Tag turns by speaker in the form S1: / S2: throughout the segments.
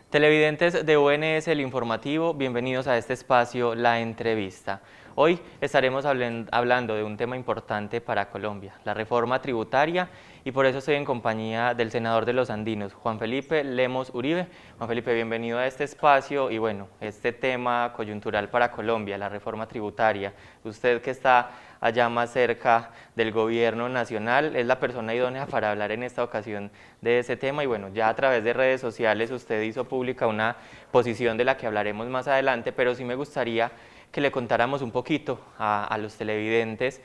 S1: Televidentes de UNS El Informativo, bienvenidos a este espacio, La Entrevista. Hoy estaremos hablando de un tema importante para Colombia, la reforma tributaria, y por eso estoy en compañía del senador de los Andinos, Juan Felipe Lemos Uribe. Juan Felipe, bienvenido a este espacio y bueno, este tema coyuntural para Colombia, la reforma tributaria. Usted que está allá más cerca del gobierno nacional, es la persona idónea para hablar en esta ocasión de ese tema y bueno, ya a través de redes sociales usted hizo pública una posición de la que hablaremos más adelante, pero sí me gustaría que le contáramos un poquito a los televidentes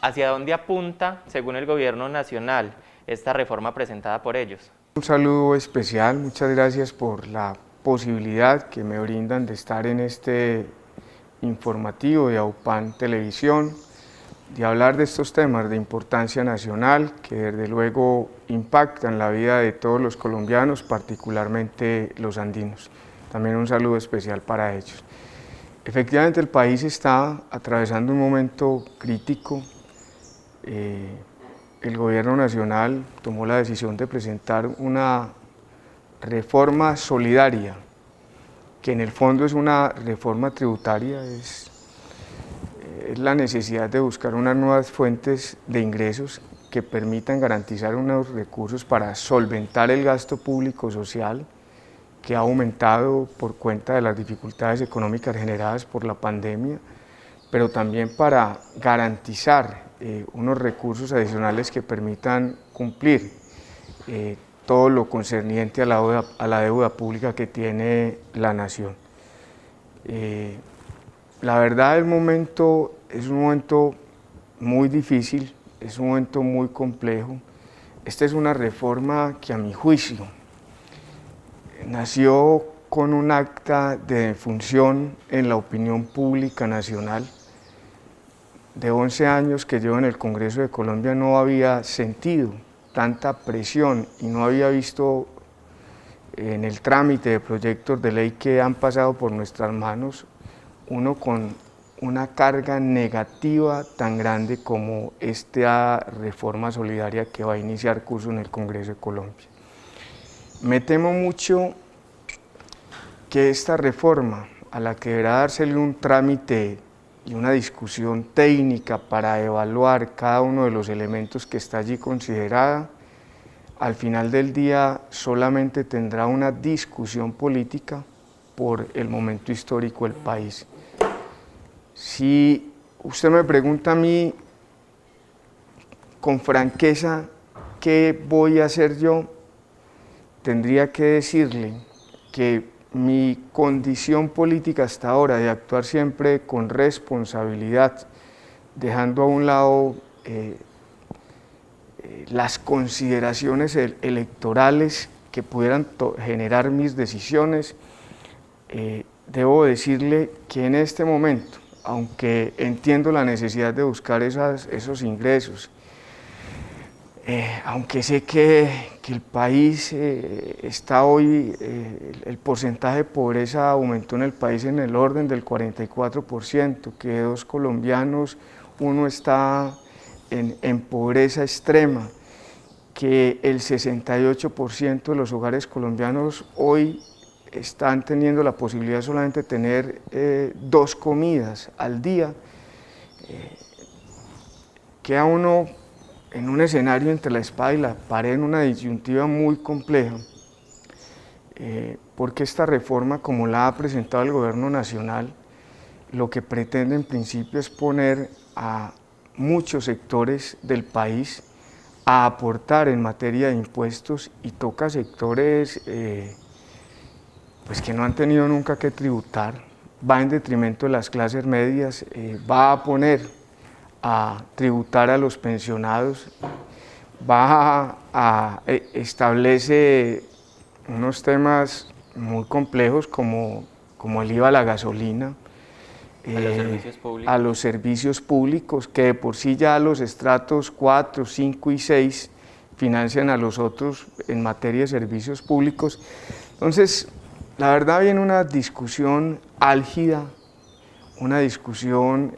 S1: hacia dónde apunta, según el gobierno nacional, esta reforma presentada por ellos.
S2: Un saludo especial, muchas gracias por la posibilidad que me brindan de estar en este informativo de AUPAN Televisión, de hablar de estos temas de importancia nacional que desde luego impactan la vida de todos los colombianos, particularmente los andinos. También un saludo especial para ellos. Efectivamente el país está atravesando un momento crítico. El gobierno nacional tomó la decisión de presentar una reforma solidaria, que en el fondo es una reforma tributaria, es la necesidad de buscar unas nuevas fuentes de ingresos que permitan garantizar unos recursos para solventar el gasto público social que ha aumentado por cuenta de las dificultades económicas generadas por la pandemia, pero también para garantizar unos recursos adicionales que permitan cumplir todo lo concerniente a la deuda pública que tiene la nación. La verdad el momento es un momento muy difícil, es un momento muy complejo. Esta es una reforma que a mi juicio nació con un acta de defunción en la opinión pública nacional. De 11 años que llevo en el Congreso de Colombia no había sentido tanta presión y no había visto en el trámite de proyectos de ley que han pasado por nuestras manos uno con una carga negativa tan grande como esta reforma solidaria que va a iniciar curso en el Congreso de Colombia. Me temo mucho que esta reforma, a la que deberá dársele un trámite y una discusión técnica para evaluar cada uno de los elementos que está allí considerada, al final del día solamente tendrá una discusión política por el momento histórico del país. Si usted me pregunta a mí con franqueza qué voy a hacer yo, tendría que decirle que mi condición política hasta ahora de actuar siempre con responsabilidad, dejando a un lado las consideraciones electorales que pudieran generar mis decisiones, debo decirle que en este momento, aunque entiendo la necesidad de buscar esos ingresos, aunque sé que el país está hoy, el porcentaje de pobreza aumentó en el país en el orden del 44%, que de 2 colombianos, uno está en pobreza extrema, que el 68% de los hogares colombianos hoy están teniendo la posibilidad solamente de tener 2 comidas al día, queda uno en un escenario entre la espada y la pared, en una disyuntiva muy compleja, porque esta reforma, como la ha presentado el gobierno nacional, lo que pretende en principio es poner a muchos sectores del país a aportar en materia de impuestos y toca sectores pues que no han tenido nunca que tributar, va en detrimento de las clases medias, va a poner a tributar a los pensionados, establece unos temas muy complejos como el IVA a la gasolina, a los servicios públicos, que de por sí ya los estratos 4, 5 y 6 financian a los otros en materia de servicios públicos. Entonces, la verdad viene una discusión álgida, una discusión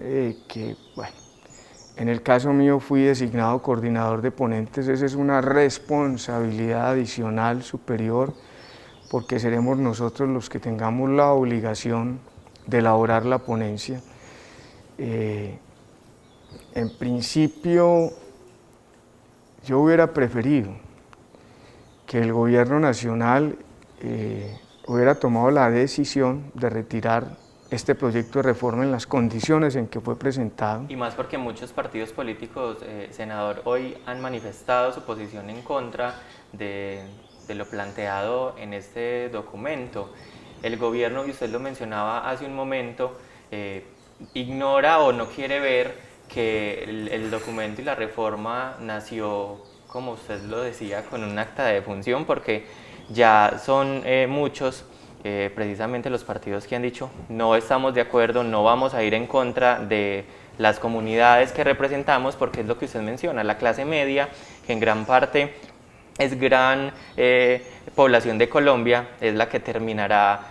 S2: que, bueno, en el caso mío fui designado coordinador de ponentes, esa es una responsabilidad adicional superior, porque seremos nosotros los que tengamos la obligación de elaborar la ponencia. En principio, yo hubiera preferido que el gobierno nacional hubiera tomado la decisión de retirar este proyecto de reforma en las condiciones en que fue presentado.
S1: Y más porque muchos partidos políticos, senador, hoy han manifestado su posición en contra de lo planteado en este documento. El gobierno, y usted lo mencionaba hace un momento, ignora o no quiere ver que el documento y la reforma nació, como usted lo decía, con un acta de defunción, porque ya son muchos precisamente los partidos que han dicho no estamos de acuerdo, no vamos a ir en contra de las comunidades que representamos, porque es lo que usted menciona, la clase media, que en gran parte es gran población de Colombia, es la que terminará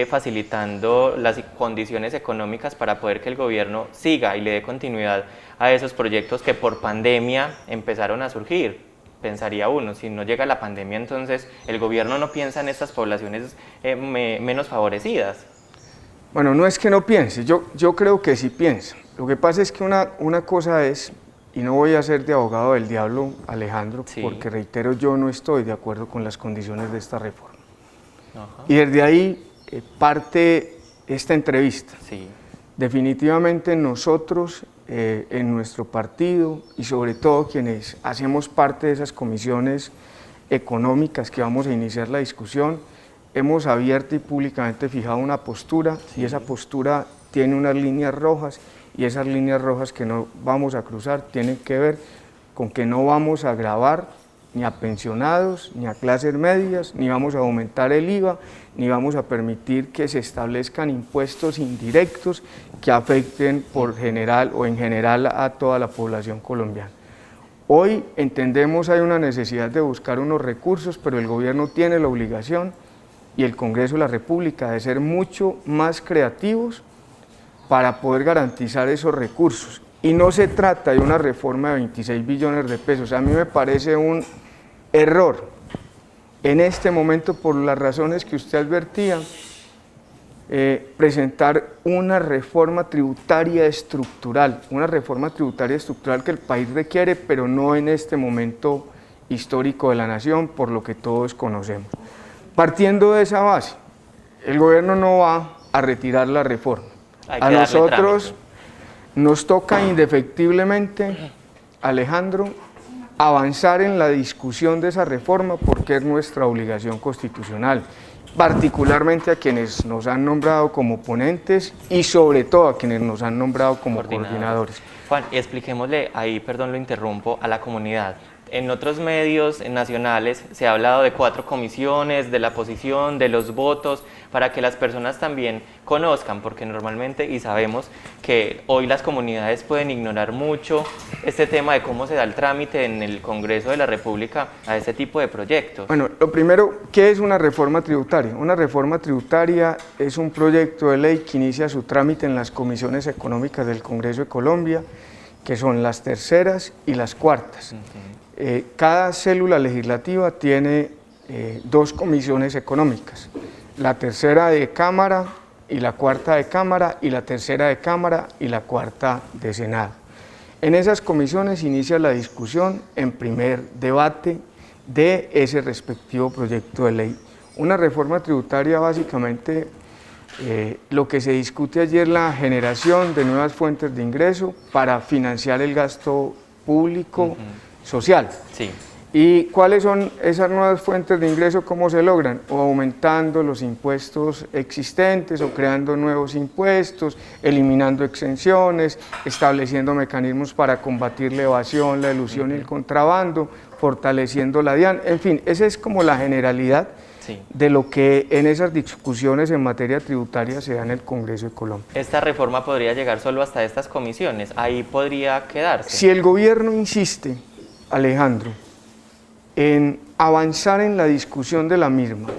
S1: facilitando las condiciones económicas para poder que el gobierno siga y le dé continuidad a esos proyectos que por pandemia empezaron a surgir. Pensaría uno, si no llega la pandemia, entonces el gobierno no piensa en estas poblaciones menos favorecidas.
S2: Bueno, no es que no piense, yo creo que sí piensa. Lo que pasa es que una cosa es, y no voy a ser de abogado del diablo, Alejandro, sí, porque reitero, yo no estoy de acuerdo con las condiciones de esta reforma. Ajá. Y desde ahí parte esta entrevista. Sí. Definitivamente nosotros, en nuestro partido y sobre todo quienes hacemos parte de esas comisiones económicas que vamos a iniciar la discusión, hemos abierto y públicamente fijado una postura, sí, y esa postura tiene unas líneas rojas, y esas líneas rojas que no vamos a cruzar tienen que ver con que no vamos a gravar ni a pensionados, ni a clases medias, ni vamos a aumentar el IVA, ni vamos a permitir que se establezcan impuestos indirectos que afecten en general a toda la población colombiana. Hoy entendemos hay una necesidad de buscar unos recursos, pero el gobierno tiene la obligación y el Congreso de la República de ser mucho más creativos para poder garantizar esos recursos. Y no se trata de una reforma de 26 billones de pesos. A mí me parece un error en este momento, por las razones que usted advertía, presentar una reforma tributaria estructural que el país requiere, pero no en este momento histórico de la nación, por lo que todos conocemos. Partiendo de esa base, el gobierno no va a retirar la reforma. A nosotros nos toca indefectiblemente, Alejandro, avanzar en la discusión de esa reforma porque es nuestra obligación constitucional, particularmente a quienes nos han nombrado como ponentes y sobre todo a quienes nos han nombrado como coordinadores.
S1: Juan, expliquémosle ahí, perdón lo interrumpo, a la comunidad. En otros medios nacionales se ha hablado de 4 comisiones, de la posición, de los votos, para que las personas también conozcan, porque normalmente, y sabemos que hoy las comunidades pueden ignorar mucho este tema de cómo se da el trámite en el Congreso de la República a este tipo de proyectos.
S2: Bueno, lo primero, ¿qué es una reforma tributaria? Una reforma tributaria es un proyecto de ley que inicia su trámite en las comisiones económicas del Congreso de Colombia, que son las terceras y las cuartas. Cada célula legislativa tiene 2 comisiones económicas, la tercera de Cámara y la cuarta de Cámara, y la tercera de Cámara y la cuarta de Senado. En esas comisiones inicia la discusión en primer debate de ese respectivo proyecto de ley. Una reforma tributaria básicamente lo que se discute allí es la generación de nuevas fuentes de ingreso para financiar el gasto público social. Sí. ¿Y cuáles son esas nuevas fuentes de ingreso? ¿Cómo se logran? O aumentando los impuestos existentes o creando nuevos impuestos, eliminando exenciones, estableciendo mecanismos para combatir la evasión, la elusión y el contrabando, fortaleciendo la DIAN, en fin, esa es como la generalidad de lo que en esas discusiones en materia tributaria se da en el Congreso de Colombia.
S1: ¿Esta reforma podría llegar solo hasta estas comisiones? ¿Ahí podría quedarse?
S2: Si el gobierno insiste, Alejandro, en avanzar en la discusión de la misma,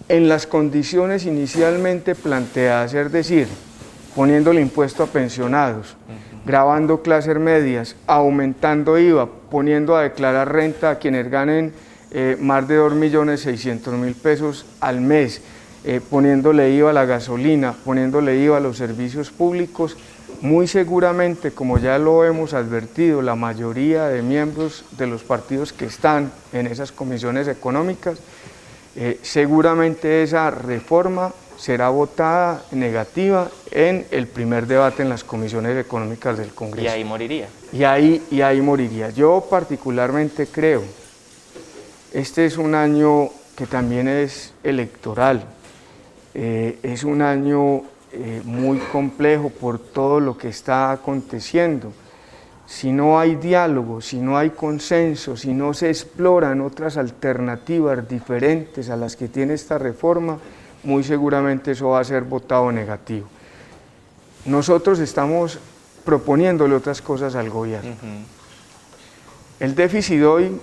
S2: en las condiciones inicialmente planteadas, es decir, poniendo el impuesto a pensionados, gravando clases medias, aumentando IVA, poniendo a declarar renta a quienes ganen más de 2.600.000 pesos al mes, poniéndole IVA a la gasolina, poniéndole IVA a los servicios públicos. Muy seguramente, como ya lo hemos advertido, la mayoría de miembros de los partidos que están en esas comisiones económicas, seguramente esa reforma será votada negativa en el primer debate en las comisiones económicas del Congreso.
S1: Y ahí moriría.
S2: Y ahí moriría. Yo particularmente creo, este es un año que también es electoral, es un año muy complejo por todo lo que está aconteciendo. Si no hay diálogo, si no hay consenso, si no se exploran otras alternativas diferentes a las que tiene esta reforma, muy seguramente eso va a ser votado negativo. Nosotros estamos proponiéndole otras cosas al gobierno. El déficit hoy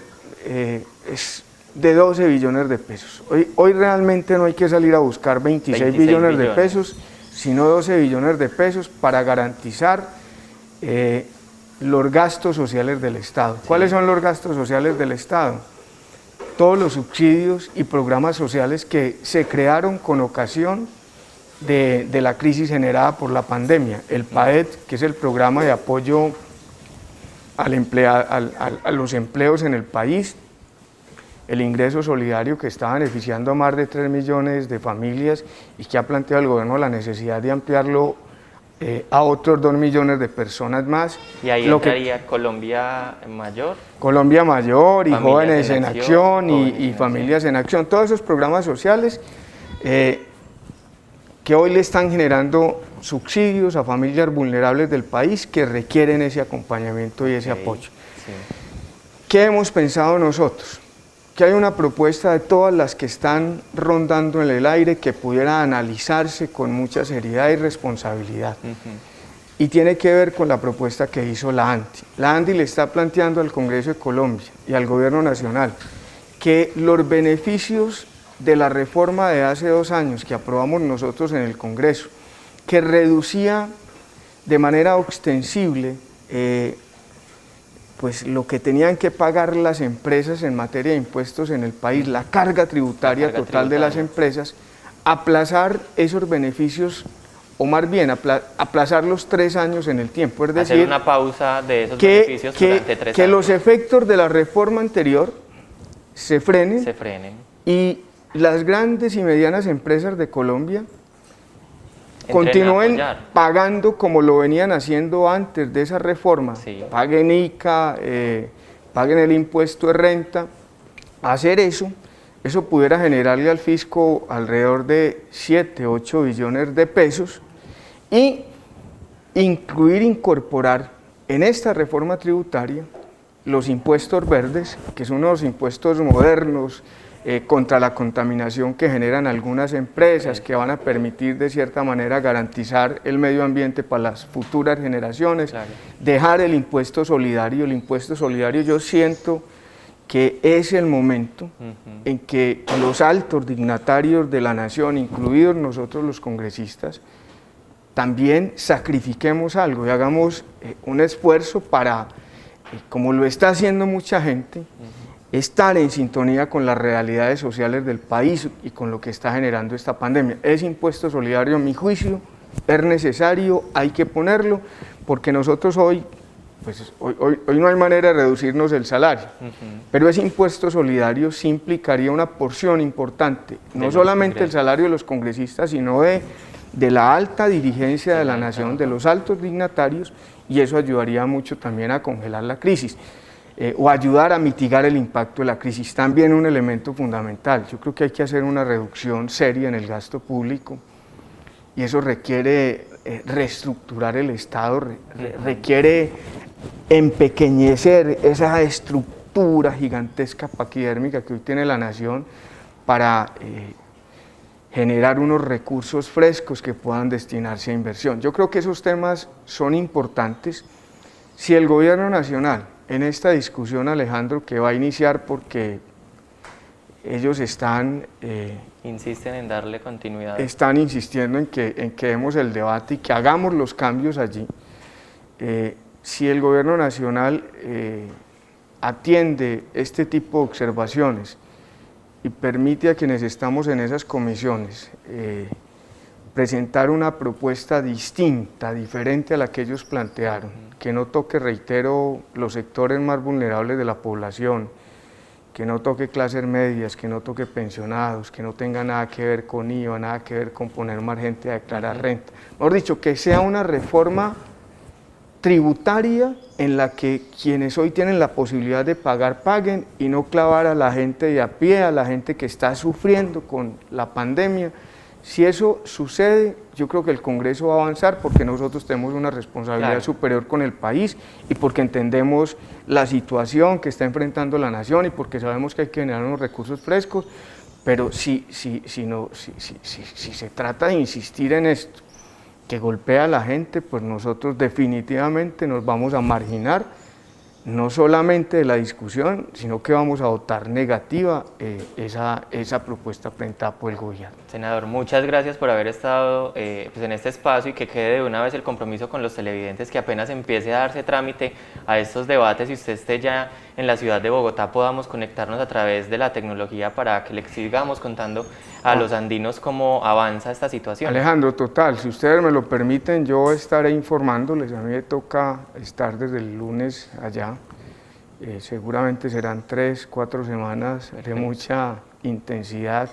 S2: es de 12 billones de pesos. Hoy realmente no hay que salir a buscar 26 billones de pesos, sino 12 billones de pesos para garantizar los gastos sociales del Estado. Sí. ¿Cuáles son los gastos sociales del Estado? Todos los subsidios y programas sociales que se crearon con ocasión de la crisis generada por la pandemia. El PAET, que es el programa de apoyo a los empleos en el país, el ingreso solidario que está beneficiando a más de 3 millones de familias y que ha planteado el gobierno la necesidad de ampliarlo a otros 2 millones de personas más.
S1: Y ahí entraría Colombia Mayor.
S2: Colombia Mayor y Jóvenes en Acción y Familias en Acción, todos esos programas sociales que hoy le están generando subsidios a familias vulnerables del país que requieren ese acompañamiento y ese apoyo. Sí. ¿Qué hemos pensado nosotros? Que hay una propuesta de todas las que están rondando en el aire que pudiera analizarse con mucha seriedad y responsabilidad. Y tiene que ver con la propuesta que hizo la ANDI. La ANDI le está planteando al Congreso de Colombia y al Gobierno Nacional que los beneficios de la reforma de hace 2 años que aprobamos nosotros en el Congreso, que reducía de manera ostensible pues lo que tenían que pagar las empresas en materia de impuestos en el país, la carga tributaria total de las empresas, aplazar esos beneficios, o más bien aplazarlos 3 años en el tiempo, es decir,
S1: hacer una pausa de esos beneficios durante 3 años.
S2: Que los efectos de la reforma anterior se frenen y las grandes y medianas empresas de Colombia continúen pagando como lo venían haciendo antes de esa reforma, paguen ICA, paguen el impuesto de renta. Hacer eso pudiera generarle al fisco alrededor de 7, 8 billones de pesos y incorporar en esta reforma tributaria los impuestos verdes, que son unos impuestos modernos, contra la contaminación que generan algunas empresas, que van a permitir de cierta manera garantizar el medio ambiente para las futuras generaciones, dejar el impuesto solidario. El impuesto solidario, yo siento que es el momento en que los altos dignatarios de la nación, incluidos nosotros los congresistas, también sacrifiquemos algo y hagamos un esfuerzo para, como lo está haciendo mucha gente, estar en sintonía con las realidades sociales del país y con lo que está generando esta pandemia. Ese impuesto solidario, a mi juicio, es necesario, hay que ponerlo, porque nosotros hoy no hay manera de reducirnos el salario, pero ese impuesto solidario sí implicaría una porción importante, no solamente el salario de los congresistas, sino de la alta dirigencia de la nación, de los altos dignatarios, y eso ayudaría mucho también a congelar la crisis. O ayudar a mitigar el impacto de la crisis, también un elemento fundamental. Yo creo que hay que hacer una reducción seria en el gasto público y eso requiere reestructurar el Estado, requiere empequeñecer esa estructura gigantesca paquidérmica que hoy tiene la nación para generar unos recursos frescos que puedan destinarse a inversión. Yo creo que esos temas son importantes. Si el gobierno nacional, en esta discusión, Alejandro, que va a iniciar porque ellos
S1: insisten en darle continuidad.
S2: Están insistiendo en que demos el debate y que hagamos los cambios allí. Si el gobierno nacional atiende este tipo de observaciones y permite a quienes estamos en esas comisiones presentar una propuesta distinta, diferente a la que ellos plantearon, que no toque, reitero, los sectores más vulnerables de la población, que no toque clases medias, que no toque pensionados, que no tenga nada que ver con IVA, nada que ver con poner más gente a declarar renta. Mejor dicho, que sea una reforma tributaria en la que quienes hoy tienen la posibilidad de pagar, paguen, y no clavar a la gente de a pie, a la gente que está sufriendo con la pandemia. Si eso sucede, yo creo que el Congreso va a avanzar porque nosotros tenemos una responsabilidad superior con el país y porque entendemos la situación que está enfrentando la nación y porque sabemos que hay que generar unos recursos frescos, pero si se trata de insistir en esto, que golpea a la gente, pues nosotros definitivamente nos vamos a marginar, no solamente de la discusión, sino que vamos a votar negativa esa propuesta presentada por el gobierno.
S1: Senador, muchas gracias por haber estado pues en este espacio y que quede de una vez el compromiso con los televidentes, que apenas empiece a darse trámite a estos debates y usted esté ya en la ciudad de Bogotá, podamos conectarnos a través de la tecnología para que le sigamos contando a los andinos cómo avanza esta situación.
S2: Alejandro, total, si ustedes me lo permiten, yo estaré informándoles. A mí me toca estar desde el lunes allá, seguramente serán 3, 4 semanas de mucha intensidad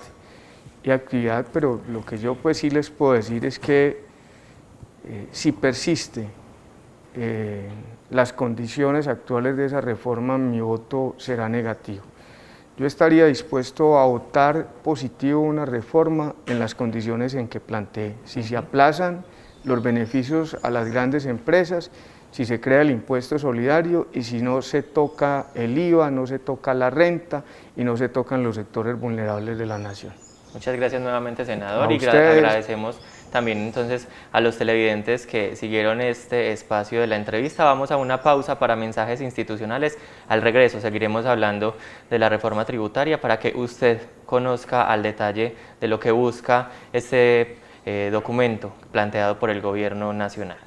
S2: y actividad, pero lo que yo pues sí les puedo decir es que si persiste las condiciones actuales de esa reforma, mi voto será negativo. Yo estaría dispuesto a votar positivo una reforma en las condiciones en que planteé. Si se aplazan los beneficios a las grandes empresas, si se crea el impuesto solidario y si no se toca el IVA, no se toca la renta y no se tocan los sectores vulnerables de la nación.
S1: Muchas gracias nuevamente, senador, y agradecemos también entonces a los televidentes que siguieron este espacio de la entrevista. Vamos a una pausa para mensajes institucionales. Al regreso seguiremos hablando de la reforma tributaria para que usted conozca al detalle de lo que busca este documento planteado por el Gobierno Nacional.